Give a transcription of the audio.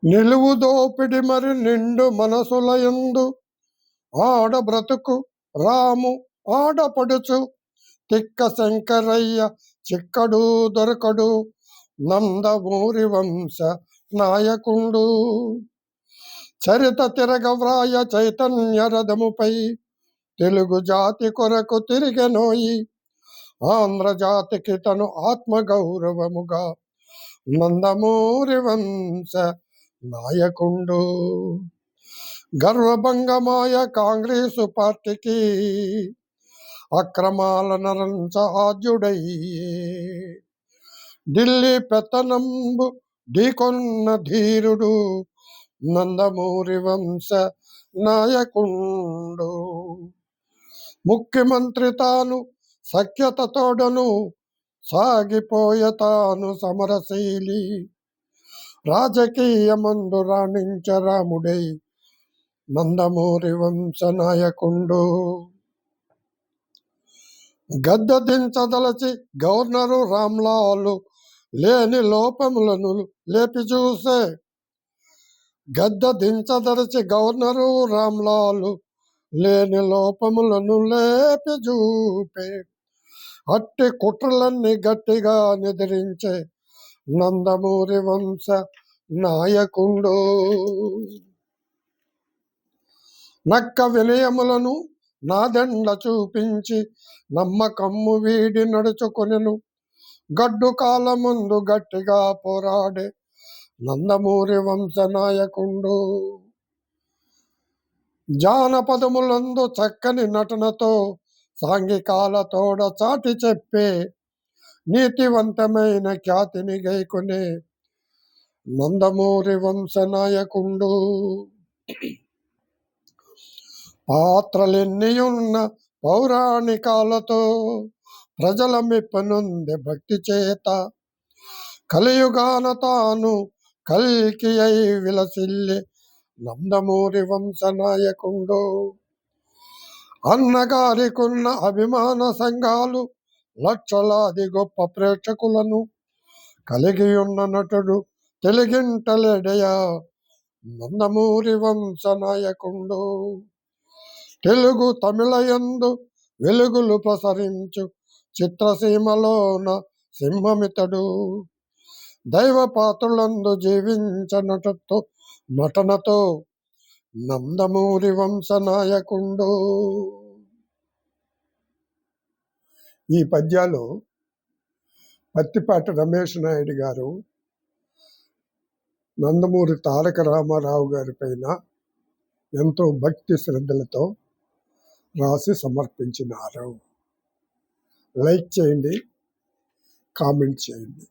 నిలువు దోపిడి మరి నిండు మనసులయందు ఆడ బ్రతుకు రాము ఆడపడుచు తిక్క శంకరయ్య చిక్కడు దొరకడు నందమూరి వంశ నాయకుండు. చరిత తిరగవ్రాయ చైతన్య రథముపై తెలుగు జాతి కొరకు తిరిగెనోయి. ఆంధ్రజాతికి తను ఆత్మగౌరవముగా నందమూరి వంశ నాయకుండు. గర్వభంగమాయ కాంగ్రెసు పార్టీకి అక్రమాల నరంచ ఆద్యుడయ్యే. ఢిల్లీ పెత్తనంబు ఢీకొన్న ధీరుడు నందమూరి వంశ నాయకుండు. ముఖ్యమంత్రి తాను సఖ్యత తోడను సాగిపోయ తాను సమరశీలి. రాజకీయమందు రాణించరాముడై నందమూరి వంశ నాయకుండు. గద్దె దించదలచి గవర్నరు రామ్లాలు లేని లోపములను లేపి చూసే. గద్దె దించదలచి గవర్నరు రామ్లాలు లేని లోపములను లేపి చూపే. అట్టి కుట్రలన్నీ గట్టిగా నిద్రించే నందమూరి వంశ నాయకుండు. నక్క వినయములను నాదెండ చూపించి నమ్మకమ్ము వీడి నడుచుకొనెను. గడ్డు కాలముందు గట్టిగా పోరాడే నందమూరి వంశ నాయకుండు. జానపదములందు చక్కని నటనతో సాంఘికాల తోడ చాటి చెప్పే నీతివంతమైన ఖ్యాతిని గైకొనే నందమూరి వంశ నాయకుండు. పాత్రలెన్నియున్న పౌరాణికాలతో ప్రజల మెప్పనుంది భక్తి చేత. కలియుగాన తాను కల్కి అయి విలసిల్లే నందమూరి వంశ నాయకుండు. అన్నగారికున్న అభిమాన సంఘాలు లక్షలాది గొప్ప ప్రేక్షకులను కలిగి ఉన్న నటుడు తెలుగింటలేడయా నందమూరి వంశ నాయకుండు. తెలుగు తమిళయందు వెలుగులు ప్రసరించు చిత్రసీమలోన సింహమితడు. దైవ పాత్రులందు జీవించ నటనతో నందమూరి వంశ నాయకుండు. ఈ పద్యాలు పత్తిపాటి రమేష్ నాయుడు గారు నందమూరి తారక రామారావు గారి పైన ఎంతో భక్తి శ్రద్ధలతో రాసి సమర్పించినారు. లైక్ చేయండి, కామెంట్ చేయండి.